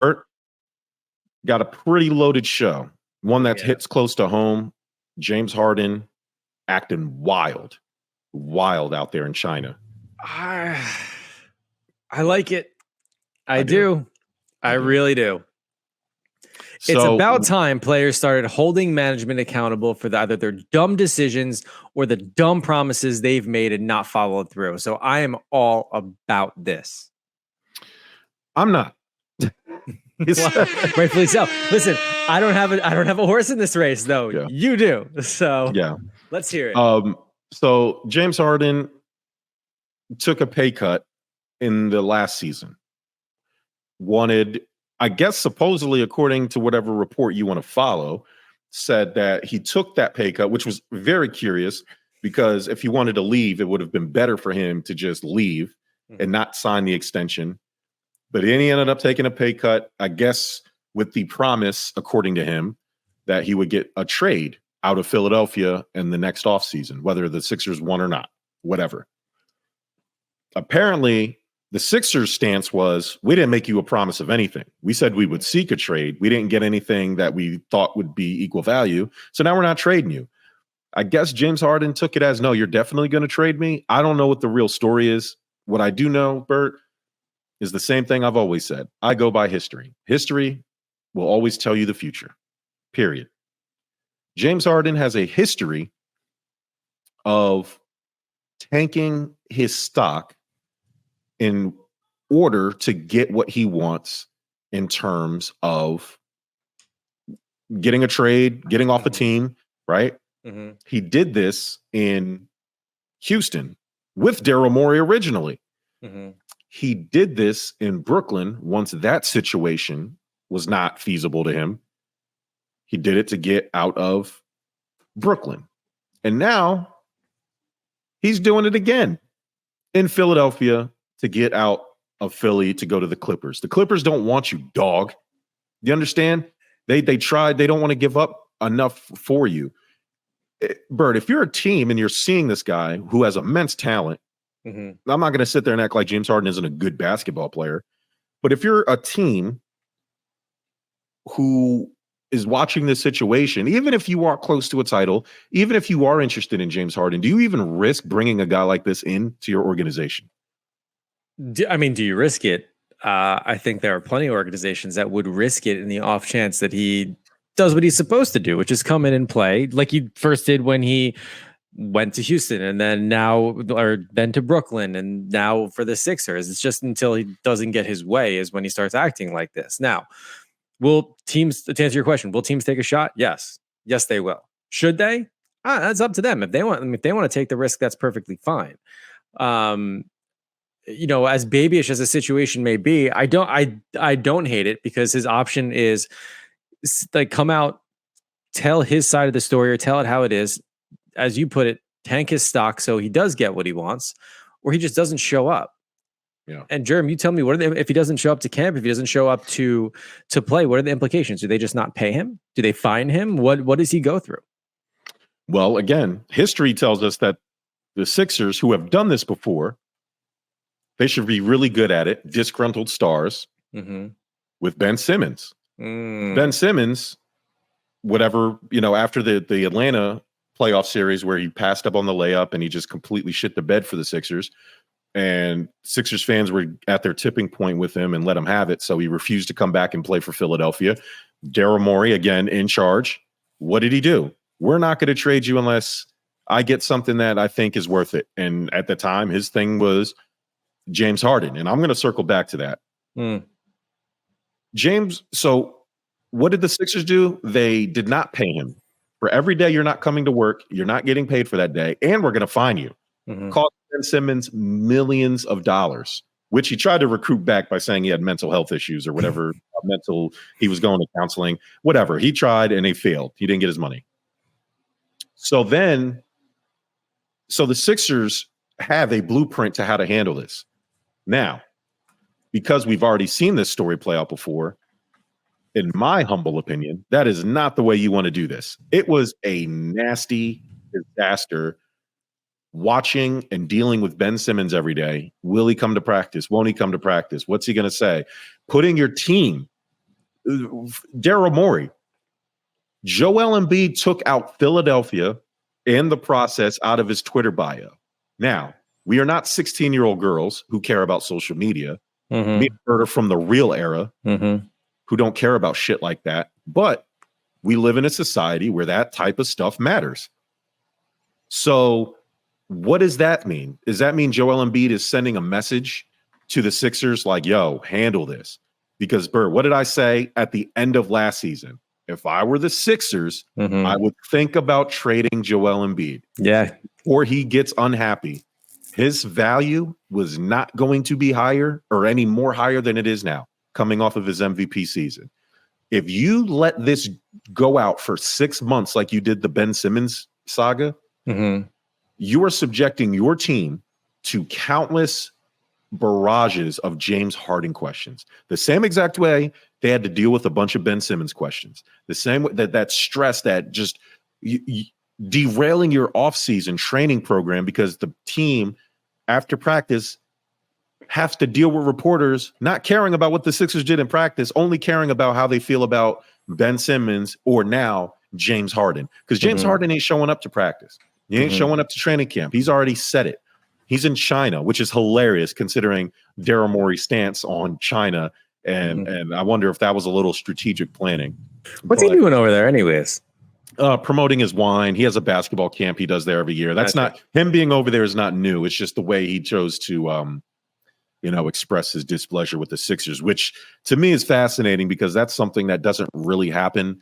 Bert got a pretty loaded show. One that hits close to home. James Harden acting wild out there in China. I like it. I do. I really do. It's about time players started holding management accountable for either their dumb decisions or the dumb promises they've made and not followed through. So I am all about this. I'm not. Rightfully so. Listen, I don't have a horse in this race, though. Yeah. You do. So let's hear it. So James Harden took a pay cut in the last season. Wanted, I guess, supposedly, according to whatever report you want to follow, said that he took that pay cut, which was very curious because if he wanted to leave, it would have been better for him to just leave and not sign the extension. But then he ended up taking a pay cut, I guess, with the promise, according to him, that he would get a trade out of Philadelphia in the next offseason, whether the Sixers won or not, whatever. Apparently, the Sixers' stance was, we didn't make you a promise of anything. We said we would seek a trade. We didn't get anything that we thought would be equal value. So now we're not trading you. I guess James Harden took it as, no, you're definitely going to trade me. I don't know what the real story is. What I do know, Bert, is the same thing I've always said. I go by history. History will always tell you the future, period. James Harden has a history of tanking his stock in order to get what he wants in terms of getting a trade, getting off a team, right? Mm-hmm. He did this in Houston with Daryl Morey originally. Mm-hmm. He did this in Brooklyn once that situation was not feasible to him. He did it to get out of Brooklyn. And now he's doing it again in Philadelphia to get out of Philly to go to the Clippers. The Clippers don't want you, dog. You understand? They tried. They don't want to give up enough for you. Bert, if you're a team and you're seeing this guy who has immense talent, I'm not going to sit there and act like James Harden isn't a good basketball player. But if you're a team who is watching this situation, even if you are close to a title, even if you are interested in James Harden, do you even risk bringing a guy like this into your organization? Do you risk it? I think there are plenty of organizations that would risk it in the off chance that he does what he's supposed to do, which is come in and play like he first did when he went to Houston and then then to Brooklyn and now for the Sixers. It's just until he doesn't get his way is when he starts acting like this. Now, will teams, to answer your question, will teams take a shot? Yes, they will. Should they? That's up to them. If they want to take the risk, that's perfectly fine. As babyish as a situation may be, I don't hate it because his option is like come out, tell his side of the story or tell it how it is. As you put it, tank his stock so he does get what he wants, or he just doesn't show up. Yeah. And Jerm, you tell me, if he doesn't show up to camp, if he doesn't show up to play, what are the implications? Do they just not pay him? Do they fine him? What does he go through? Well, again, history tells us that the Sixers, who have done this before, they should be really good at it. Disgruntled stars with Ben Simmons. Ben Simmons, whatever, after the Atlanta playoff series where he passed up on the layup and he just completely shit the bed for the Sixers, and Sixers fans were at their tipping point with him and let him have it. So he refused to come back and play for Philadelphia. Daryl Morey, again, in charge. What did he do? We're not going to trade you unless I get something that I think is worth it. And at the time, his thing was James Harden. And I'm going to circle back to that. James. So what did the Sixers do? They did not pay him. For every day you're not coming to work, you're not getting paid for that day, and we're going to fine you. Cost Ben Simmons millions of dollars, which he tried to recruit back by saying he had mental health issues or whatever, he was going to counseling, whatever. He tried and he failed. He didn't get his money. So the Sixers have a blueprint to how to handle this. Now, because we've already seen this story play out before, in my humble opinion, that is not the way you want to do this. It was a nasty disaster watching and dealing with Ben Simmons every day. Will he come to practice? Won't he come to practice? What's he going to say? Putting your team Daryl Morey. Joel Embiid took out Philadelphia in the process out of his Twitter bio. Now, we are not 16-year-old girls who care about social media. Mm-hmm. Me and Bert are from the real era who don't care about shit like that. But we live in a society where that type of stuff matters. So what does that mean? Does that mean Joel Embiid is sending a message to the Sixers like, yo, handle this? Because, Bert, what did I say at the end of last season? If I were the Sixers, I would think about trading Joel Embiid. Yeah. Or he gets unhappy. His value was not going to be higher or any more higher than it is now, coming off of his MVP season. If you let this go out for 6 months like you did the Ben Simmons saga, you are subjecting your team to countless barrages of James Harden questions. The same exact way they had to deal with a bunch of Ben Simmons questions. The same way that stress that just derailing your offseason training program because the team after practice has to deal with reporters not caring about what the Sixers did in practice, only caring about how they feel about Ben Simmons or now James Harden. Because James Harden ain't showing up to practice. He ain't showing up to training camp. He's already said it. He's in China, which is hilarious considering Daryl Morey's stance on China. And I wonder if that was a little strategic planning. What's he doing over there anyways? Promoting his wine. He has a basketball camp he does there every year. That's not him being over there is not new. It's just the way he chose to express his displeasure with the Sixers, which to me is fascinating because that's something that doesn't really happen.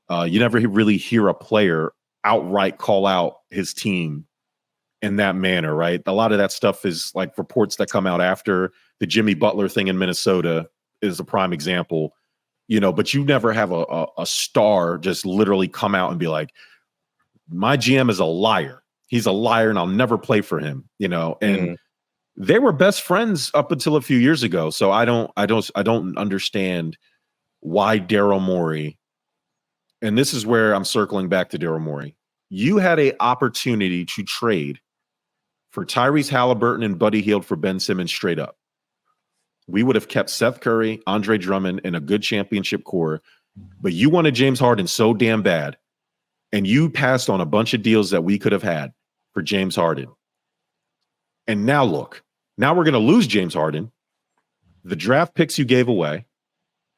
You never really hear a player outright call out his team in that manner, right? A lot of that stuff is like reports that come out after the Jimmy Butler thing in Minnesota is a prime example, but you never have a star just literally come out and be like, my GM is a liar. He's a liar and I'll never play for him, and they were best friends up until a few years ago. So I don't understand why Daryl Morey, and this is where I'm circling back to Daryl Morey. You had an opportunity to trade for Tyrese Halliburton and Buddy Hield for Ben Simmons straight up. We would have kept Seth Curry, Andre Drummond, and a good championship core. But you wanted James Harden so damn bad, and you passed on a bunch of deals that we could have had for James Harden. And now look, now we're going to lose James Harden. The draft picks you gave away,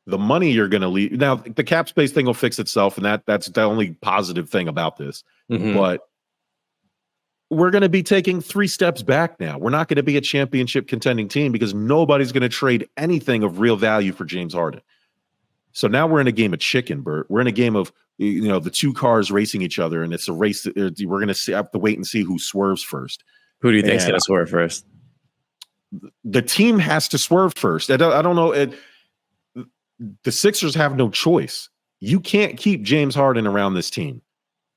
the money you're going to leave. Now, the cap space thing will fix itself, and that's the only positive thing about this. But we're going to be taking 3 steps back now. We're not going to be a championship contending team because nobody's going to trade anything of real value for James Harden. So now we're in a game of chicken, Bert. We're in a game of, the 2 cars racing each other, and it's a race. We're going to have to wait and see who swerves first. Who do you think's going to swerve first? The team has to swerve first. I don't know. The Sixers have no choice. You can't keep James Harden around this team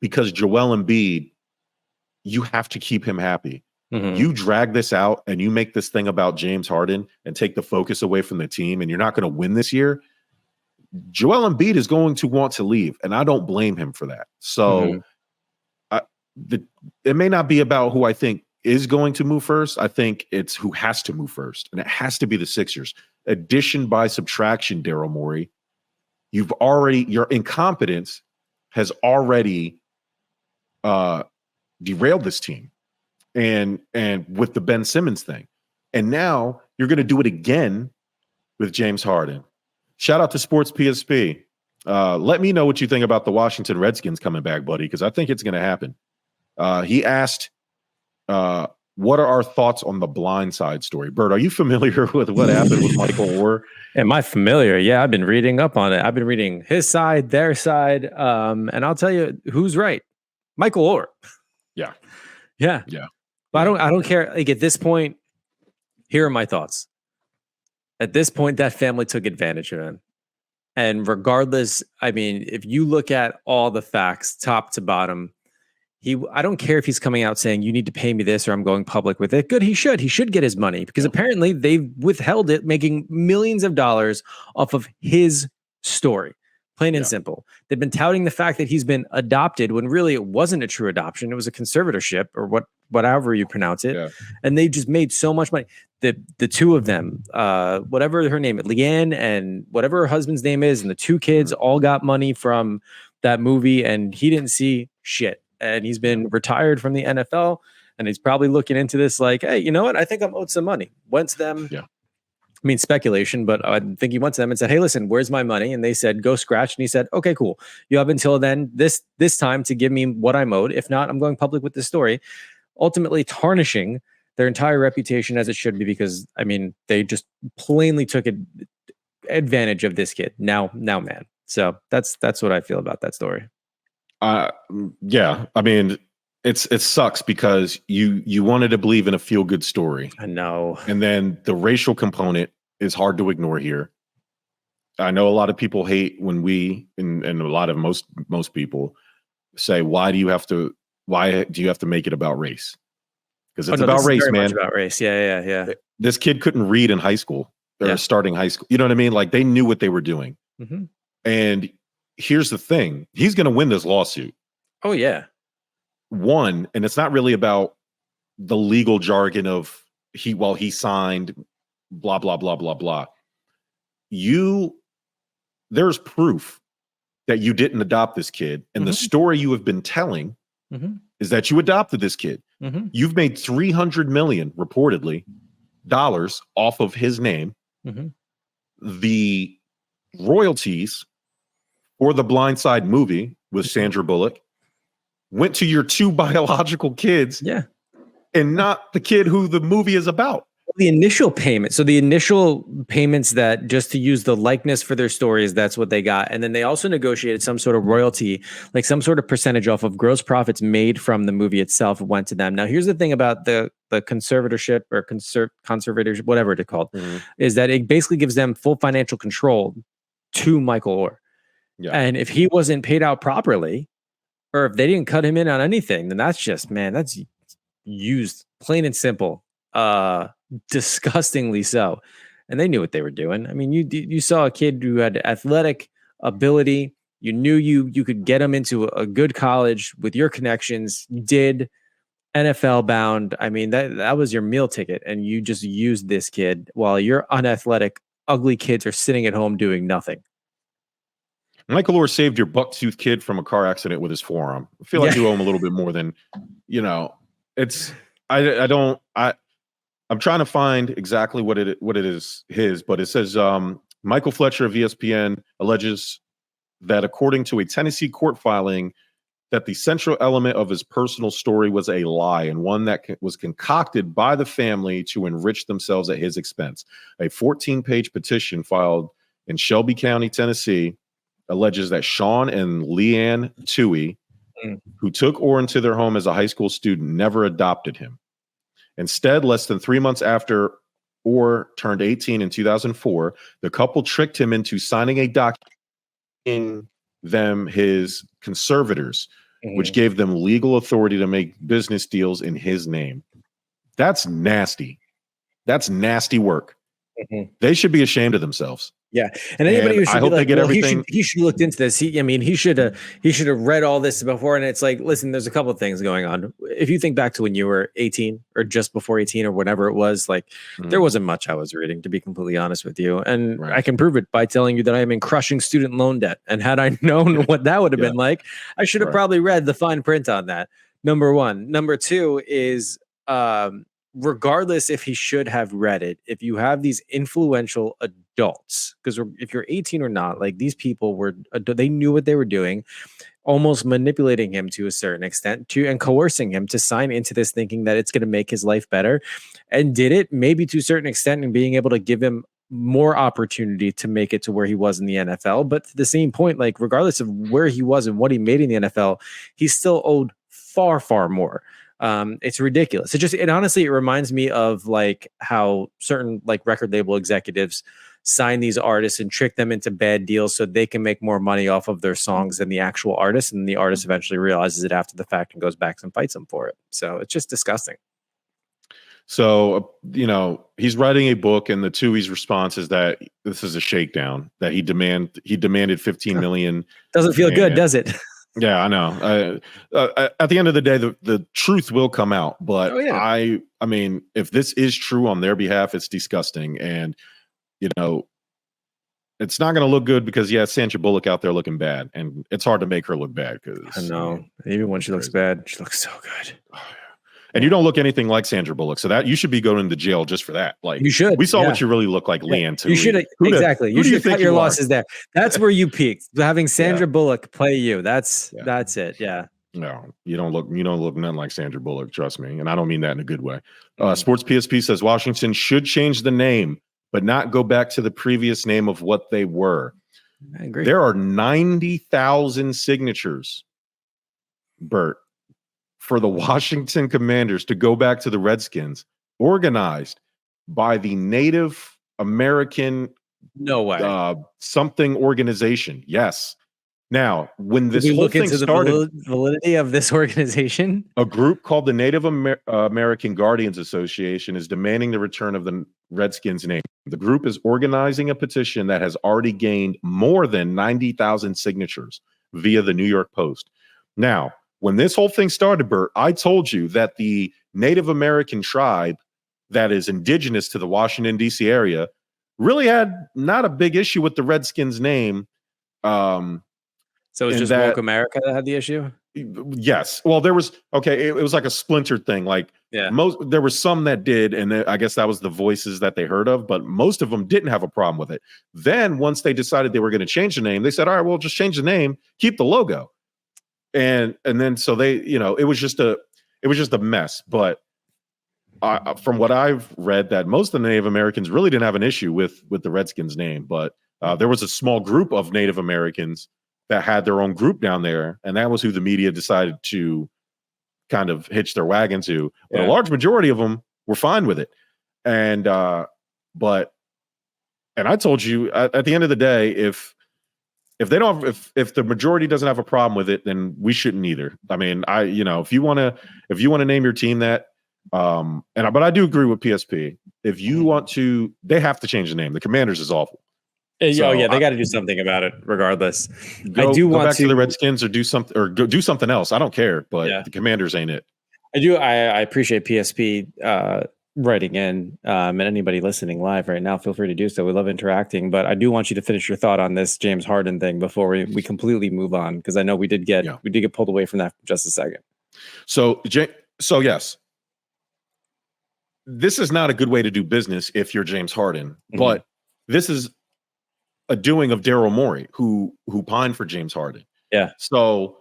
because Joel Embiid, you have to keep him happy. You drag this out and you make this thing about James Harden and take the focus away from the team, and you're not going to win this year. Joel Embiid is going to want to leave, and I don't blame him for that. So it may not be about who I think is going to move first. I think it's who has to move first, and it has to be the Sixers. Addition by subtraction, Daryl Morey. Your incompetence has already derailed this team, and with the Ben Simmons thing, and now you're going to do it again with James Harden. Shout out to Sports PSP. Let me know what you think about the Washington Redskins coming back, buddy, because I think it's going to happen. He asked, what are our thoughts on the Blind Side story? Bert, are you familiar with what happened with Michael Orr? Am I familiar? Yeah, I've been reading up on it. I've been reading his side, their side, and I'll tell you who's right. Michael Orr. Yeah. But I don't care. Like at this point, here are my thoughts. At this point, that family took advantage of him. And regardless, I mean, if you look at all the facts, top to bottom, I don't care if he's coming out saying you need to pay me this or I'm going public with it. Good, he should get his money because apparently they've withheld it, making millions of dollars off of his story. Plain and simple. They've been touting the fact that he's been adopted when really it wasn't a true adoption. It was a conservatorship or what whatever you pronounce it. Yeah. And they just made so much money. The two of them, whatever her name is, Leanne, and whatever her husband's name is, and the two kids all got money from that movie, and he didn't see shit. And he's been retired from the NFL, and he's probably looking into this like, hey, you know what? I think I'm owed some money. Went to them. Yeah. I mean, speculation, but I think he went to them and said, hey, listen, where's my money? And they said, go scratch. And he said, okay, cool. You have until then, this time to give me what I'm owed. If not, I'm going public with this story, ultimately tarnishing their entire reputation as it should be, because I mean, they just plainly took advantage of this kid. Now, man. So that's what I feel about that story. Yeah. I mean, it sucks because you wanted to believe in a feel good story. I know. And then the racial component is hard to ignore here. I know a lot of people hate when we, and a lot of most people say, why do you have to make it about race? Because it's about race, man. Much about race. Yeah. This kid couldn't read in high school or starting high school. You know what I mean? Like, they knew what they were doing. Mm-hmm. And here's the thing. He's going to win this lawsuit. Oh, yeah. One, and it's not really about the legal jargon of he signed blah, blah, blah, blah, blah. There's proof that you didn't adopt this kid. And the story you have been telling is that you adopted this kid. Mm-hmm. You've made $300 million reportedly off of his name. Mm-hmm. The royalties for the Blind Side movie with Sandra Bullock went to your two biological kids, and not the kid who the movie is about. The initial payment. So the initial payments that just to use the likeness for their stories, that's what they got. And then they also negotiated some sort of royalty, like some sort of percentage off of gross profits made from the movie itself went to them. Now, here's the thing about the conservatorship or conservatorship, whatever it's called, is that it basically gives them full financial control to Michael Orr. Yeah. And if he wasn't paid out properly, or if they didn't cut him in on anything, then that's just, man, that's used, plain and simple. Disgustingly so. And they knew what they were doing. I mean, you saw a kid who had athletic ability. You knew you could get him into a good college with your connections. You did. NFL bound. I mean, that was your meal ticket, and you just used this kid while your unathletic, ugly kids are sitting at home doing nothing. Michael Orr saved your buck-toothed kid from a car accident with his forearm. I feel like you owe him a little bit more than, it's, I'm trying to find exactly what it is his, but it says Michael Fletcher of ESPN alleges that according to a Tennessee court filing, that the central element of his personal story was a lie, and one that was concocted by the family to enrich themselves at his expense. A 14-page petition filed in Shelby County, Tennessee, alleges that Sean and Leanne Toohey, who took Orr into their home as a high school student, never adopted him. Instead, less than 3 months after Orr turned 18 in 2004, the couple tricked him into signing a document in them his conservators, which gave them legal authority to make business deals in his name. That's nasty. That's nasty work. They should be ashamed of themselves. Yeah, and anybody who should I hope they get everything. He should have looked into this. He should have read all this before. And it's like, listen, there's a couple of things going on. If you think back to when you were 18 or just before 18 or whatever it was, like there wasn't much I was reading, to be completely honest with you. And I can prove it by telling you that I am in crushing student loan debt. And had I known what that would have been like, I should have probably read the fine print on that. Number one. Number two is regardless if he should have read it, if you have these influential adults, because if you're 18 or not, like these people they knew what they were doing, almost manipulating him to a certain extent and coercing him to sign into this, thinking that it's going to make his life better, and did it maybe to a certain extent, and being able to give him more opportunity to make it to where he was in the NFL. But to the same point, like regardless of where he was and what he made in the NFL, he still owed far, far more. It's ridiculous. It honestly reminds me of like how certain like record label executives sign these artists and trick them into bad deals so they can make more money off of their songs than the actual artist. And the artist eventually realizes it after the fact and goes back and fights them for it. So it's just disgusting. So, he's writing a book, and the Toohey's response is that this is a shakedown, that he demanded $15 million. Doesn't feel good, does it? Yeah, I know. At the end of the day, the truth will come out. But Oh yeah. I mean, if this is true on their behalf, it's disgusting, and you know, it's not going to look good because Sandra Bullock out there looking bad, and it's hard to make her look bad I because know. Even when it's she looks crazy. bad, she looks so good. And you don't look anything like Sandra Bullock, so that you should be going to jail just for that. Like You should. we saw Yeah. what you really look like, Yeah. Leanne You should Tui. exactly. Who You do should you have cut think your you are? losses there. That's where you peaked. Having Sandra Yeah. Bullock play you. That's Yeah. it. Yeah. No, you don't look nothing like Sandra Bullock, trust me. And I don't mean that in a good way. Mhm. Sports PSP says Washington should change the name, but not go back to the previous name of what they were. I agree. There are 90,000 signatures, Bert, for the Washington Commanders to go back to the Redskins, organized by the Native American No way. something organization. Yes. Now, when Did this we whole look thing into started, the validity of this organization? a group called the Native American Guardians Association is demanding the return of the Redskins name. The group is organizing a petition that has already gained more than 90,000 signatures via the New York Post. Now, when this whole thing started, Bert, I told you that the Native American tribe that is indigenous to the Washington, D.C. area really had not a big issue with the Redskins name. So it's in just that woke America that had the issue? Yes. Well, there was it was like a splintered thing. Like Yeah. there were some that did, and I guess that was the voices that they heard of, but most of them didn't have a problem with it. Then once they decided they were going to change the name, they said, all right, well, just change the name, keep the logo. And then so they, it was just a mess. But from what I've read, that most of the Native Americans really didn't have an issue with the Redskins name, but there was a small group of Native Americans that had their own group down there, and that was who the media decided to kind of hitch their wagon to. But a large majority of them were fine with it. And but I told you at the end of the day, if they don't if the majority doesn't have a problem with it, then we shouldn't either. I mean, if you want to name your team that, but I do agree with PSP. If you want to, they have to change the name. The Commanders is awful. So, they got to do something about it, regardless. Go back to the Redskins or do something, or go do something else. I don't care, but the Commanders ain't it. I appreciate PSP writing in, and anybody listening live right now, feel free to do so. We love interacting, but I do want you to finish your thought on this James Harden thing before we completely move on, because I know we did get pulled away from that for just a second. So yes, this is not a good way to do business if you're James Harden, but this is a doing of Daryl Morey, who pined for James Harden. Yeah. So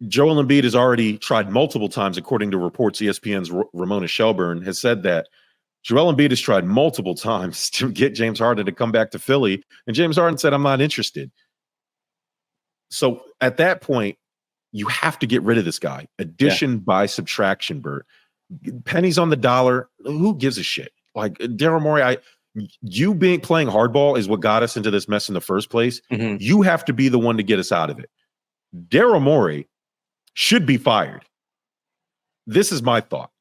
Joel Embiid has already tried multiple times, according to reports. ESPN's Ramona Shelburne has said that Joel Embiid has tried multiple times to get James Harden to come back to Philly, and James Harden said, "I'm not interested." So at that point, you have to get rid of this guy. Addition by subtraction, Bert. Pennies on the dollar. Who gives a shit? Like Daryl Morey, you playing hardball is what got us into this mess in the first place. You have to be the one to get us out of it. Daryl Morey should be fired. This is my thought.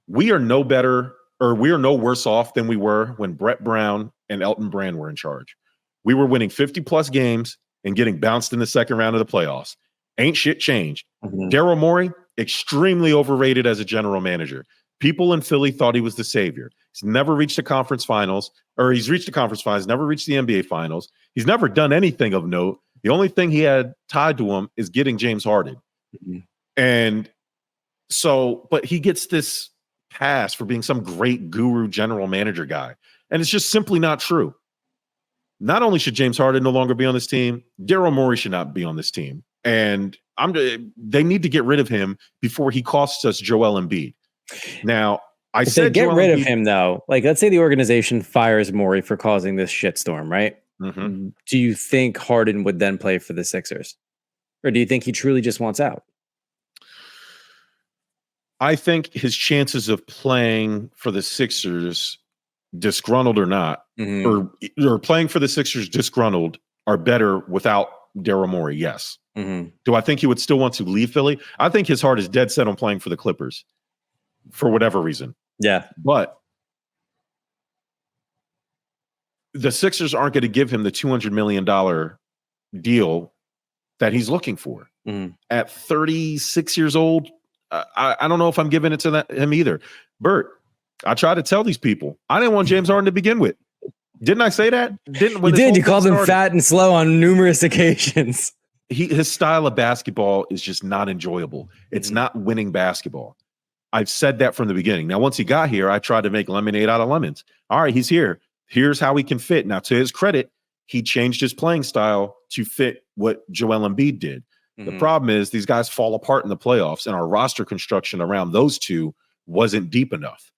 We are no better, or we are no worse off than we were when Brett Brown and Elton Brand were in charge. We were winning 50 plus games and getting bounced in the second round of the playoffs. Ain't shit changed. Daryl Morey, extremely overrated as a general manager. People in Philly thought he was the savior. He's never reached the conference finals, or he's reached the conference finals, never reached the NBA finals. He's never done anything of note. The only thing he had tied to him is getting James Harden. And so, but he gets this pass for being some great guru general manager guy. And it's just simply not true. Not only should James Harden no longer be on this team, Daryl Morey should not be on this team. And they need to get rid of him before he costs us Joel Embiid. Now, I said get rid of him, though. Like, let's say the organization fires Morey for causing this shitstorm, right? Do you think Harden would then play for the Sixers? Or do you think he truly just wants out? I think his chances of playing for the Sixers, disgruntled or not, or playing for the Sixers disgruntled, are better without Daryl Morey. Yes. Do I think he would still want to leave Philly? I think his heart is dead set on playing for the Clippers for whatever reason. Yeah. But the Sixers aren't going to give him the $200 million deal that he's looking for. Mhm. At 36 years old, I don't know if I'm giving it to him either. Bert, I try to tell these people, I didn't want James Harden to begin with. Didn't I say that? Didn't when You this did. whole You thing called him started? fat and slow on numerous occasions. His style of basketball is just not enjoyable. It's not winning basketball. I've said that from the beginning. Now, once he got here, I tried to make lemonade out of lemons. All right, he's here. Here's how he can fit. Now, to his credit, he changed his playing style to fit what Joel Embiid did. The problem is these guys fall apart in the playoffs, and our roster construction around those two wasn't deep enough.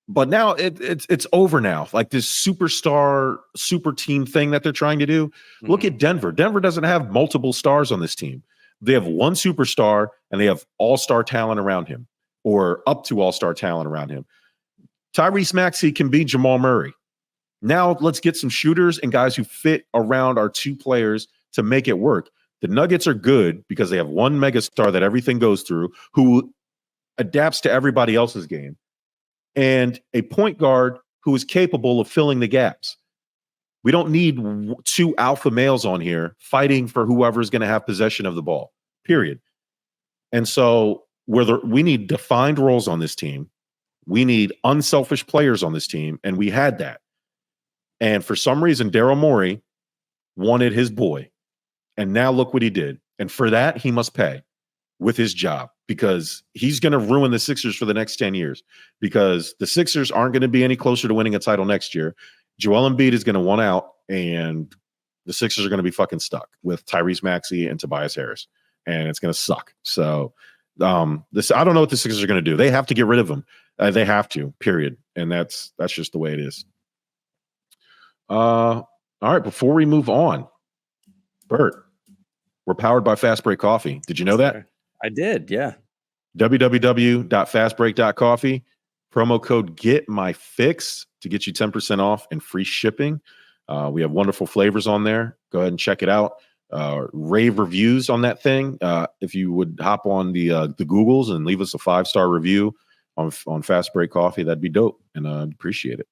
But now it's over now. Like this superstar, super team thing that they're trying to do. Look at Denver. Denver doesn't have multiple stars on this team. They have one superstar and they have all-star talent around him, or up to all-star talent around him. Tyrese Maxey can be Jamal Murray. Now let's get some shooters and guys who fit around our two players to make it work. The Nuggets are good because they have one megastar that everything goes through who adapts to everybody else's game, and a point guard who is capable of filling the gaps. We don't need two alpha males on here fighting for whoever's going to have possession of the ball, period. And so we need defined roles on this team. We need unselfish players on this team, and we had that. And for some reason, Daryl Morey wanted his boy. And now look what he did. And for that, he must pay with his job, because he's going to ruin the Sixers for the next 10 years, because the Sixers aren't going to be any closer to winning a title next year. Joel Embiid is going to want out, and the Sixers are going to be fucking stuck with Tyrese Maxey and Tobias Harris, and it's going to suck. So I don't know what the Sixers are going to do. They have to get rid of him. They have to, period. And that's just the way it is. All right, before we move on, Bert, we're powered by Fast Break Coffee. Did you know that? I did, yeah. www.fastbreak.coffee. Promo code GETMyFix to get you 10% off and free shipping. We have wonderful flavors on there. Go ahead and check it out. Rave reviews on that thing. If you would hop on the Googles and leave us a 5-star review on Fast Break Coffee, that'd be dope, and I'd appreciate it.